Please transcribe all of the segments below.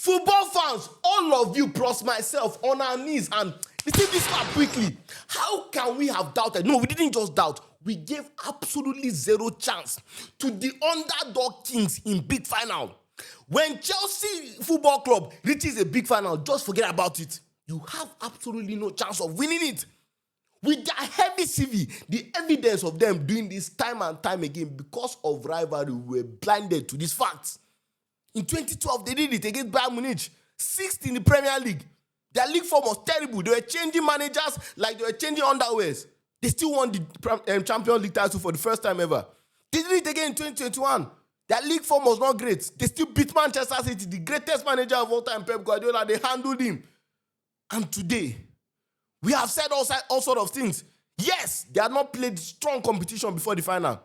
Football fans, all of you plus myself on our knees and receive this clap quickly. How can we have doubted? No, we didn't just doubt. We gave absolutely zero chance to the underdog kings in big final. When Chelsea Football Club reaches a big final, just forget about it. You have absolutely no chance of winning it. With their heavy CV, the evidence of them doing this time and time again because of rivalry, we were blinded to these facts. In 2012, they did it against Bayern Munich, 6th in the Premier League. Their league form was terrible. They were changing managers like they were changing underwears. They still won the Champions League title for the first time ever. They did it again in 2021. Their league form was not great. They still beat Manchester City, the greatest manager of all time, Pep Guardiola. They handled him. And today, we have said all sorts of things. Yes, they had not played strong competition before the final.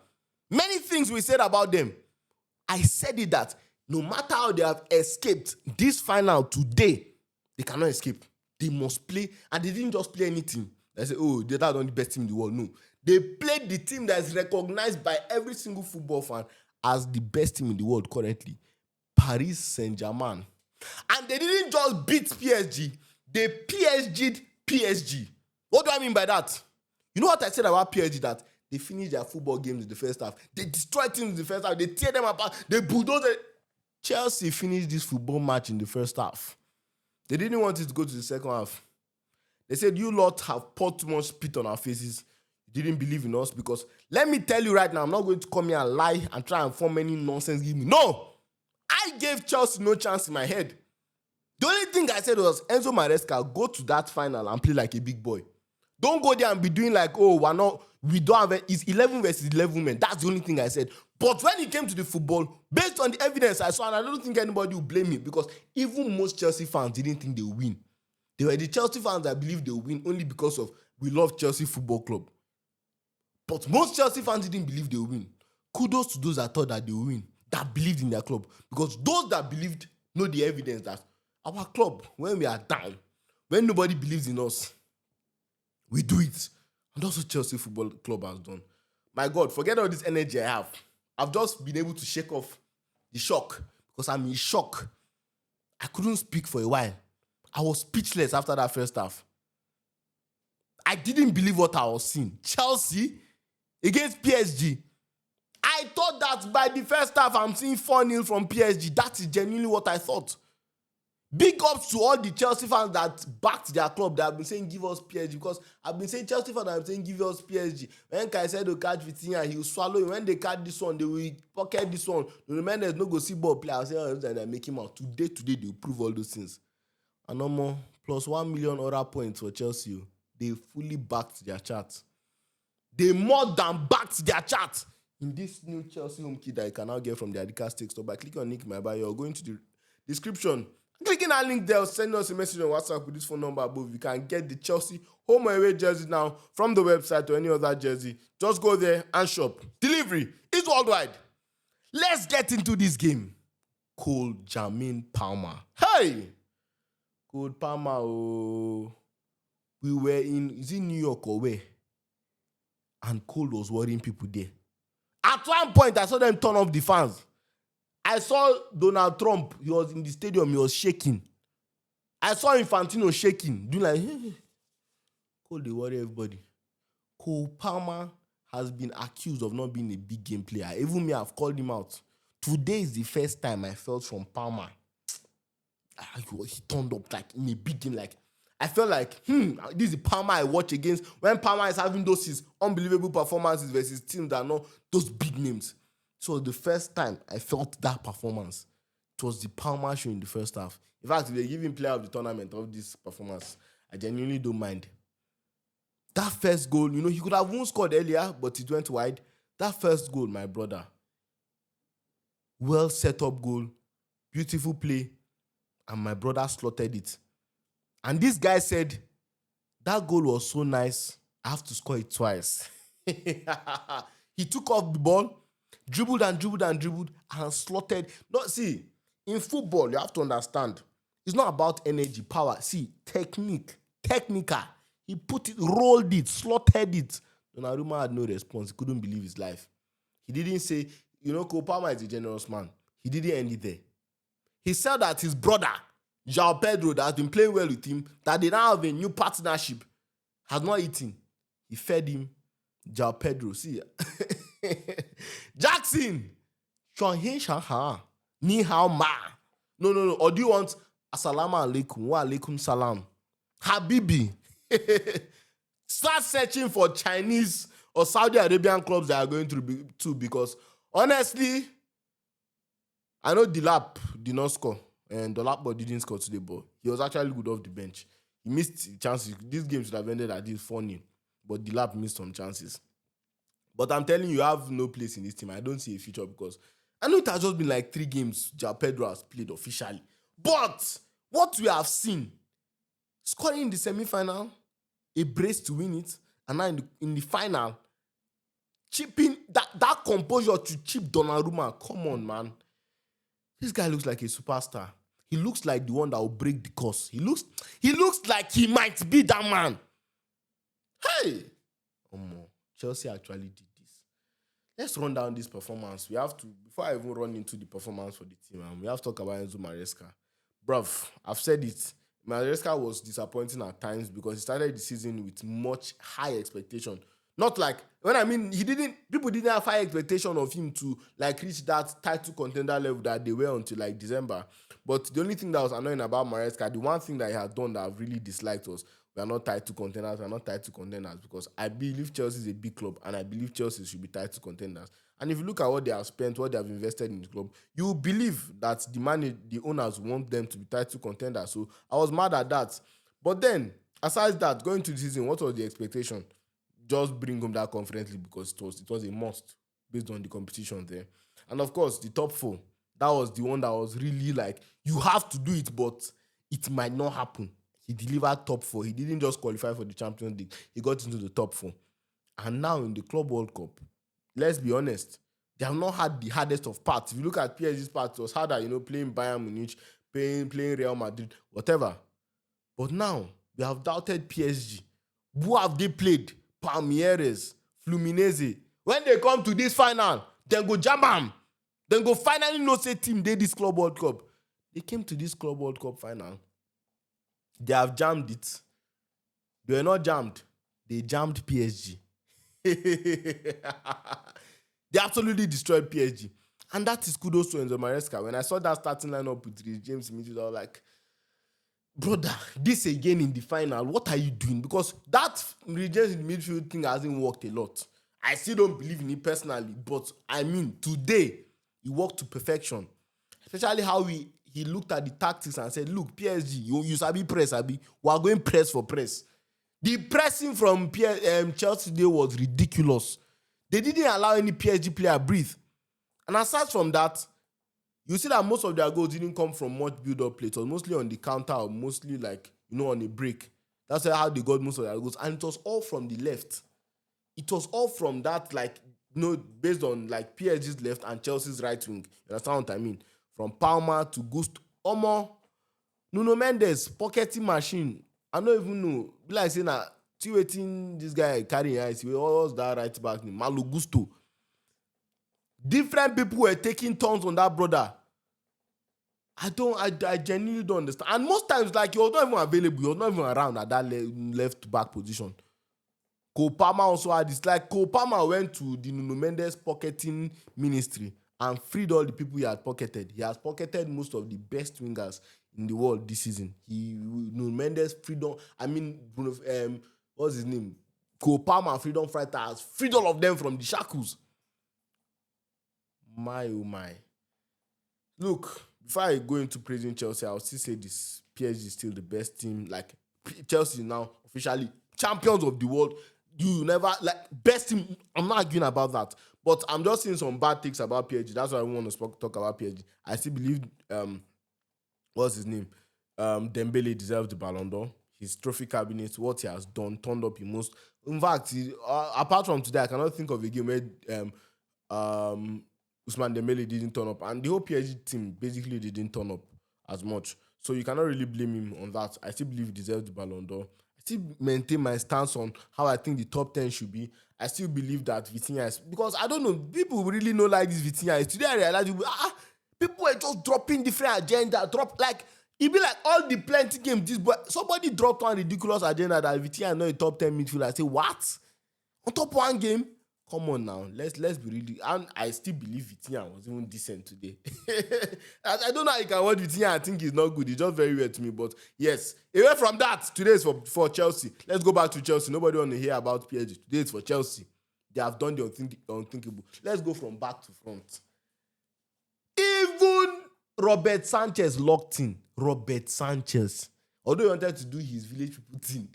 Many things we said about them. I said it that no matter how they have escaped this final today, they cannot escape. They must play, and they didn't just play anything. They say, oh, they're not the best team in the world. No. They played the team that is recognized by every single football fan as the best team in the world currently, Paris Saint-Germain. And they didn't just beat PSG, they PSG'd PSG. What do I mean by that? You know what I said about PSG? That they finished their football games in the first half. They destroyed teams in the first half. They tear them apart. They bulldoze it. Chelsea finished this football match in the first half. They didn't want it to go to the second half. They said, you lot have poured too much spit on our faces. You didn't believe in us because, let me tell you right now, I'm not going to come here and lie and try and form any nonsense. Give me. No! I gave Chelsea no chance in my head. The only thing I said was, Enzo Maresca, go to that final and play like a big boy. Don't go there and be doing like, oh, we don't have it's 11 versus 11 men. That's the only thing I said. But when it came to the football, based on the evidence I saw, and I don't think anybody will blame me because even most Chelsea fans didn't think they would win. They were the Chelsea fans that believed they would win only because of we love Chelsea Football Club. But most Chelsea fans didn't believe they would win. Kudos to those that thought that they would win, that believed in their club. Because those that believed know the evidence that our club, when we are down, when nobody believes in us, we do it. And that's what Chelsea Football Club has done. My God, forget all this energy I have. I've just been able to shake off the shock because I'm in shock. I couldn't speak for a while. I was speechless after that first half. I didn't believe what I was seeing. Chelsea against PSG. I thought that by the first half, I'm seeing 4-0 from PSG. That is genuinely what I thought. Big ups to all the Chelsea fans that backed their club that have been saying, give us PSG. Because I've been saying Chelsea fans have been saying, give us PSG. When Caicedo catch Vitinha, he will swallow it. When they catch this one, they will pocket this one. The remainder no go see ball play. I'll say, oh, and they make him out. Today, they will prove all those things. And no more. Plus 1 million other points for Chelsea. They fully backed their chart. They more than backed their chart in this new Chelsea home kit that you can now get from the Adidas Tech Store. By clicking on link in my bio, or going to the description. Clicking that link there, send us a message on WhatsApp with this phone number above. You can get the Chelsea home and away jersey now from the website or any other jersey. Just go there and shop. Delivery is worldwide. Let's get into this game. Cole Jermaine Palmer. Hey! Cole Palmer, oh. We were in, is it New York or where? And Cole was worrying people there. At one point, I saw them turn off the fans. I saw Donald Trump. He was in the stadium. He was shaking. I saw Infantino shaking. Doing like, hey. Cole, they worry everybody. Cole Palmer has been accused of not being a big game player. Even me, I've called him out. Today is the first time I felt from Palmer. He turned up like in a big game. Like, I felt like, this is the Palmer I watch against when Palmer is having those his unbelievable performances versus teams that are not those big names. So the first time I felt that performance, it was the Palmer show in the first half. In fact, if they give him player of the tournament of this performance, I genuinely don't mind. That first goal, he could have won scored earlier, but it went wide. That first goal, my brother, well set up goal, beautiful play, and my brother slotted it. And this guy said, that goal was so nice, I have to score it twice. He took off the ball, dribbled and slotted. No, see, in football, you have to understand, it's not about energy, power. See, technical. He put it, rolled it, slotted it. Donnarumma had no response. He couldn't believe his life. He didn't say, Cole Palmer is a generous man. He didn't end it there. He said that his brother João Pedro, that has been playing well with him, that they now have a new partnership, has not eaten. He fed him João Pedro. See, Jackson, Sean Hinshaha, Ni Hao Ma. No. Or do you want Assalamu alaikum, wa alaikum salam? Habibi. Start searching for Chinese or Saudi Arabian clubs that are going to because honestly, I know Dilap did not score and Dolapo didn't score today, but he was actually good off the bench. He missed chances. This game should have ended at this 4-0, but Dilap missed some chances. But I'm telling you, you have no place in this team. I don't see a future because I know it has just been like 3 games João Pedro has played officially. But what we have seen, scoring in the semi-final, a brace to win it, and now in the final, chipping that composure to chip Donnarumma. Come on, man. This guy looks like a superstar. He looks like the one that will break the curse. He looks like he might be that man. Hey! Chelsea actually did this. Let's run down this performance. We have to, before I even run into the performance for the team, we have to talk about Enzo Maresca. Bruv, I've said it. Maresca was disappointing at times because he started the season with much high expectation. Not like, when I mean, people didn't have high expectation of him to like reach that title contender level that they were until like December. But the only thing that was annoying about Maresca, the one thing that he had done that I've really disliked was, we are not title contenders, because I believe Chelsea is a big club and I believe Chelsea should be title contenders. And if you look at what they have spent, what they have invested in the club, you believe that the owners want them to be title contenders. So I was mad at that. But then, aside that, going to the season, what was the expectation? Just bring home that Conference League because it was a must based on the competition there. And of course, the top 4, that was the one that was really like, you have to do it, but it might not happen. He delivered top 4. He didn't just qualify for the Champions League. He got into the top 4. And now in the Club World Cup, let's be honest, they have not had the hardest of parts. If you look at PSG's part, it was harder, playing Bayern Munich, playing Real Madrid, whatever. But now, we have doubted PSG. Who have they played? Palmeiras, Fluminense. When they come to this final, then go jam them. Then go finally know say team they this Club World Cup. They came to this Club World Cup final. They have jammed it. They were not jammed. They jammed PSG. They absolutely destroyed PSG. And that is kudos to Enzo Maresca. When I saw that starting lineup with James Midfield, I was like, brother, this again in the final, what are you doing? Because that James midfield thing hasn't worked a lot. I still don't believe in it personally, but I mean, today, it worked to perfection. Especially how he looked at the tactics and said, look, PSG, you sabi press, abi. We are going press for press. The pressing from Chelsea today was ridiculous. They didn't allow any PSG player breathe. And aside from that, you see that most of their goals didn't come from much build-up play. It was mostly on the counter or mostly like, on a break. That's how they got most of their goals. And it was all from the left. It was all from that, based on like PSG's left and Chelsea's right wing. You understand what I mean? From Palmer to Gusto. Nuno Mendes, pocketing machine. I don't even know. Be like saying that, waiting this guy carrying ice. What was that right back name? Malo Gusto. Different people were taking turns on that brother. I genuinely don't understand. And most times, he was not even available. He was not even around at that left back position. Cole Palmer also had this. Cole Palmer went to the Nuno Mendes pocketing ministry and freed all the people he had pocketed. He has pocketed most of the best wingers in the world this season. Nuno Mendes freedom. What's his name? Cole Palmer, freedom fighter, has freed all of them from the shackles. My oh my. Look, before I go into praising Chelsea, I'll still say this. PSG is still the best team. Chelsea is now officially champions of the world. You never, best team. I'm not arguing about that. But I'm just seeing some bad things about PSG. That's why I want to talk about PSG. I still believe, what's his name? Dembele deserves the Ballon d'Or. His trophy cabinet, what he has done, turned up in most. In fact, apart from today, I cannot think of a game where Ousmane Dembele didn't turn up. And the whole PSG team basically didn't turn up as much. So you cannot really blame him on that. I still believe he deserves the Ballon d'Or. I still maintain my stance on how I think the top 10 should be. I still believe that Vitinha is... Because I don't know, people really know this Vitinha is. Today I realized people were just dropping different agenda. It be like all the plenty games. This boy, somebody dropped one ridiculous agenda that Vitinha not a top 10 midfielder. I say what? On top one game? Come on now, let's be really. And I still believe Vitinha was even decent today. I don't know how you can watch Vitinha. I think he's not good. He's just very weird to me. But yes, away from that, today is for Chelsea. Let's go back to Chelsea. Nobody want to hear about PSG. Today is for Chelsea. They have done the unthinkable. Let's go from back to front. Even Robert Sanchez locked in. Robert Sanchez. Although he wanted to do his village people thing.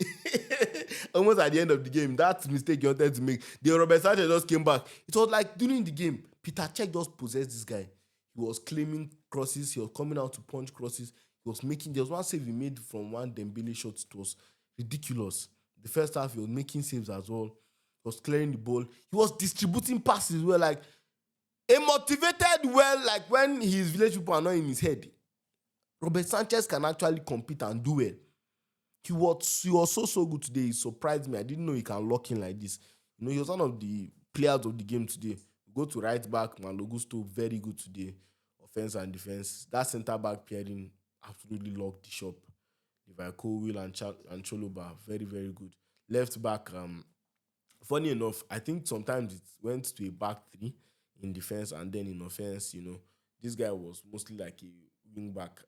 Almost at the end of the game, that mistake he wanted to make, the Robert Sanchez just came back. It was like during the game, Peter Cech just possessed this guy. He was claiming crosses. He was coming out to punch crosses. He was making, there was one save he made from one Dembele shot. It was ridiculous. The first half, he was making saves as well. He was clearing the ball. He was distributing passes well, like a motivated, well, like when his village people are not in his head. Robert Sanchez can actually compete and do well. He was so good today. He surprised me. I didn't know he can lock in like this. You know, he was one of the players of the game today. Go to right back, Malo Gusto, very good today. Offense and defense. That centre back pairing absolutely locked the shop. Levi Colwill and Choloba, very, very good. Left back, funny enough, I think sometimes it went to a back three in defense and then in offense, you know. This guy was mostly like a wing back,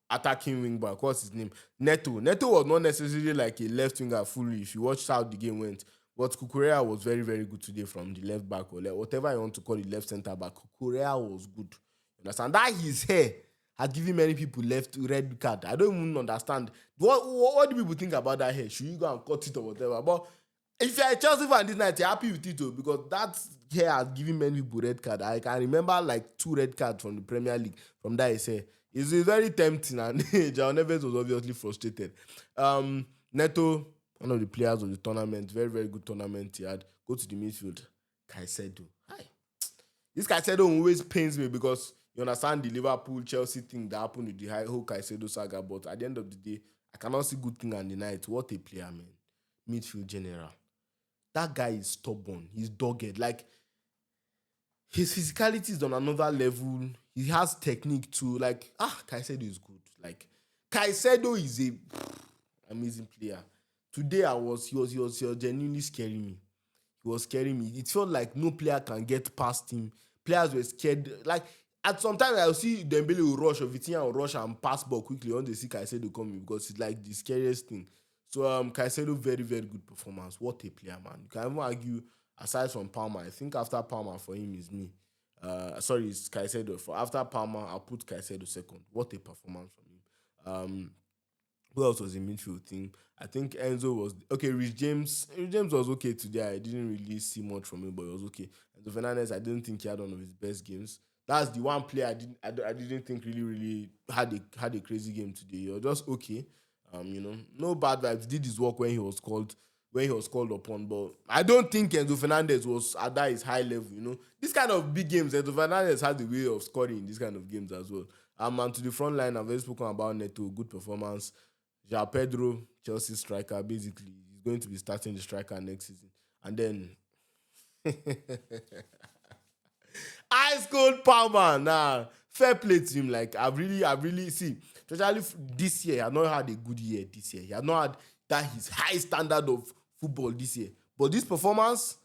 attacking wing back. What's his name? Neto. Neto was not necessarily like a left winger fully if you watched how the game went. But Kukurea was very, very good today from the left back or whatever you want to call it, left centre back. Kukurea was good. You understand? That his hair had given many people red card. I don't even understand. What do people think about that hair? Should you go and cut it or whatever? But if you're a Chelsea fan this night, you're happy with it too, because that hair has given many people red card. I can remember like 2 red cards from the Premier League from that hair. It's very tempting, and João Neves was obviously frustrated. Neto, one of the players of the tournament, very, very good tournament he had. Go to the midfield. Caicedo. Hi. This Caicedo always pains me because you understand the Liverpool-Chelsea thing that happened with the whole Caicedo saga, but at the end of the day, I cannot see good thing on the night. What a player, man. Midfield general. That guy is stubborn. He's dogged. Like, his physicality is on another level. He has technique too. Like, Caicedo is good. Like, Caicedo is a amazing player. Today, he was genuinely scaring me. He was scaring me. It felt like no player can get past him. Players were scared. Like, at sometimes I'll see Dembele will rush or Vitinha will rush and pass ball quickly when they see Caicedo coming because it's like the scariest thing. So, Caicedo, very, very good performance. What a player, man. You can even argue, aside from Palmer, I think after Palmer for him is me. It's Caicedo. After Palmer, I'll put Caicedo second. What a performance from him. Who else was in midfield team? I think Enzo was... Okay, Rich James. Rich James was okay today. I didn't really see much from him, but it was okay. Enzo Fernandez, I didn't think he had one of his best games. That's the one player I didn't think really had a crazy game today. He was just okay. No bad vibes. Did his work when he was called upon, but I don't think Enzo Fernandez was at that high level. You know, this kind of big games, Enzo Fernandez has the way of scoring in these kind of games as well. And to the front line, I've already spoken about Neto, good performance. João Pedro, Chelsea striker, basically he's going to be starting the striker next season. And then Ice Cold Palmer, nah, fair play to him. Like, I really see, especially this year, he had not had a good year this year. He had not had his high standard of football this year. But this performance,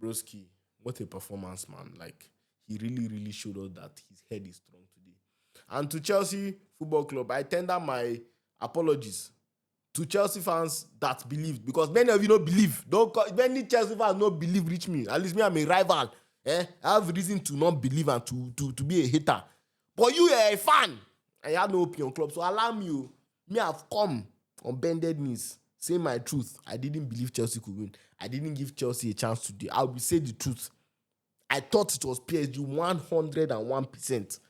broski, what a performance, man. Like, he really, really showed us that his head is strong today. And to Chelsea Football Club, I tender my apologies to Chelsea fans that believed, because many of you don't believe. Many Chelsea fans don't believe, reach me. At least me, I'm a rival. I have reason to not believe and to be a hater. But you are a fan, and you have no opinion club. So allow me, I've come on bended knees, say my truth. I didn't believe Chelsea could win. I didn't give Chelsea a chance today. I will say the truth. I thought it was PSG 101%.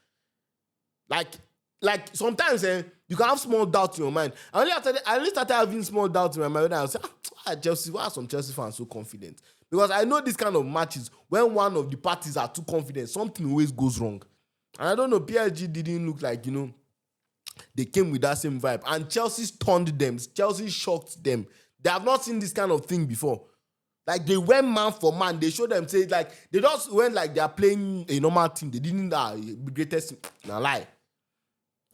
Like sometimes you can have small doubt in your mind. I only started having small doubt in my mind when I was saying, Chelsea, why are some Chelsea fans so confident? Because I know this kind of matches, when one of the parties are too confident, something always goes wrong. And I don't know, PSG didn't look like, they came with that same vibe. And Chelsea stunned them. Chelsea shocked them. They have not seen this kind of thing before. Like, they went man for man. They showed them, say, like, they just went like they are playing a normal team. They didn't, the greatest, nah, lie.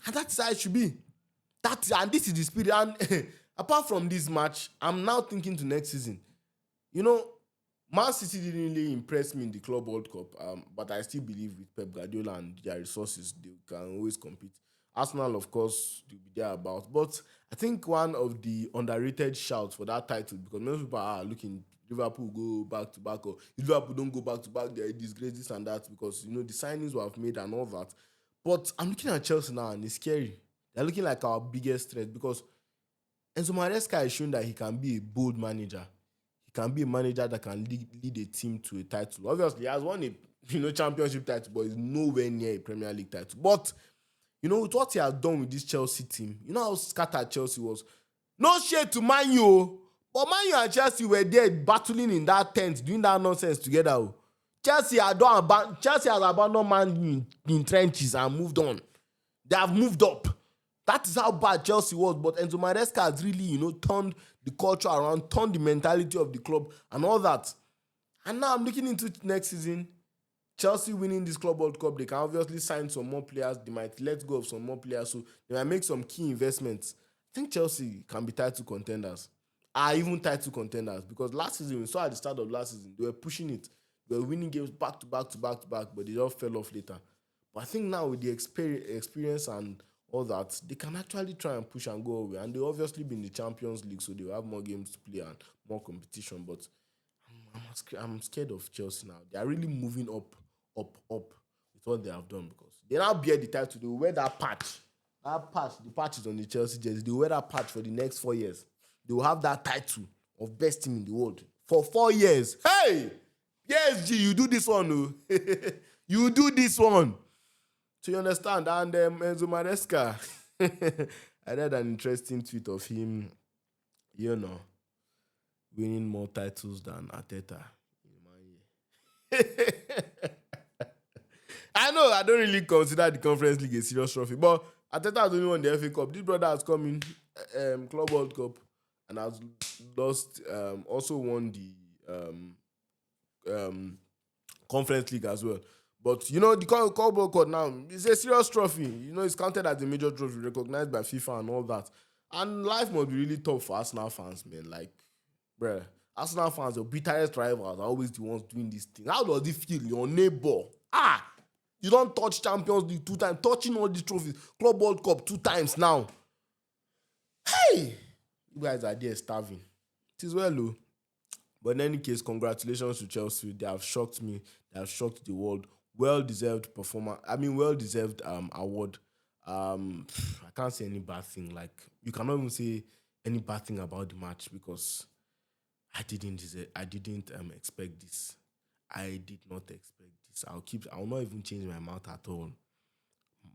And that's how it should be. And this is the spirit. And apart from this match, I'm now thinking to next season. You know, Man City didn't really impress me in the Club World Cup, but I still believe with Pep Guardiola and their resources, they can always compete. Arsenal, of course, they'll be there about. But I think one of the underrated shouts for that title, because most people are looking, Liverpool go back to back, or if Liverpool don't go back to back, they're disgrace this and that, because, the signings we have made and all that. But I'm looking at Chelsea now, and it's scary. They're looking like our biggest threat, because Enzo Maresca is showing that he can be a bold manager. He can be a manager that can lead a team to a title. Obviously, he has won a championship title, but he's nowhere near a Premier League title. But with what he has done with this Chelsea team, you know how scattered Chelsea was. No shade to Man U, but Man U and Chelsea were there battling in that tent, doing that nonsense together. Chelsea has abandoned Man U in trenches and moved on. They have moved up. That is how bad Chelsea was. But Enzo Maresca has really, turned the culture around, turned the mentality of the club and all that. And now I'm looking into next season. Chelsea winning this Club World Cup, they can obviously sign some more players. They might let go of some more players. So they might make some key investments. I think Chelsea can be title contenders. Even title contenders. Because last season, we saw at the start of last season, they were pushing it. They were winning games back to back to back to back, but they all fell off later. But I think now with the experience and all that, they can actually try and push and go away. And they obviously be in the Champions League, so they will have more games to play and more competition. But I'm scared of Chelsea now. They are really moving up with what they have done, because they now bear the title. They will wear that patch. The patch is on the Chelsea jersey. They will wear that patch for the next 4 years. They will have that title of best team in the world for 4 years. Hey! PSG, you do this one, oh. You do this one. So you understand? And Enzo Maresca, I read an interesting tweet of him, winning more titles than Arteta. I know I don't really consider the Conference League a serious trophy, but Arteta has only won the FA Cup. This brother has come in Club World Cup and has lost, also won the Conference League as well. But the Club World Cup now is a serious trophy. It's counted as a major trophy, recognized by FIFA and all that. And life must be really tough for Arsenal fans, man. Like, bruh, Arsenal fans, the bitterest rivals, are always the ones doing this thing. How does it feel? Your neighbor, you don't touch Champions League 2 times, touching all these trophies, Club World Cup 2 times now. Hey, you guys are there starving. It is well, though. But in any case, congratulations to Chelsea. They have shocked me. They have shocked the world. Well-deserved performance. Well-deserved award. I can't say any bad thing. Like, you cannot even say any bad thing about the match, because I didn't expect this. I did not expect this. I will not even change my mouth at all.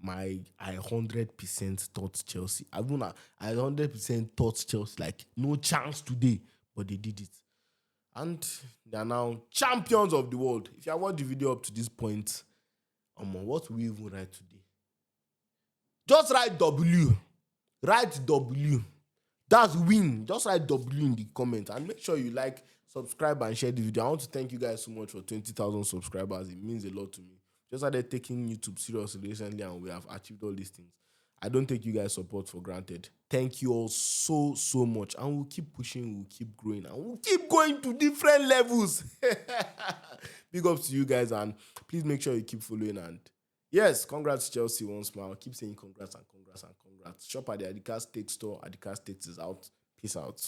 I 100% thought Chelsea. I 100% thought Chelsea, like, no chance today, but they did it. And they are now champions of the world. If you have watched the video up to this point, what will we even write today? Just write W. Write W. That's win. Just write W in the comments. And make sure you like, subscribe, and share the video. I want to thank you guys so much for 20,000 subscribers. It means a lot to me. Just started taking YouTube seriously recently, and we have achieved all these things. I don't take you guys' support for granted. Thank you all so, so much. And we'll keep pushing, we'll keep growing, and we'll keep going to different levels. Big ups to you guys, and please make sure you keep following. And yes, congrats Chelsea once more. I'll keep saying congrats and congrats and congrats. Shop at the Adika State store. Adika State is out. Peace out.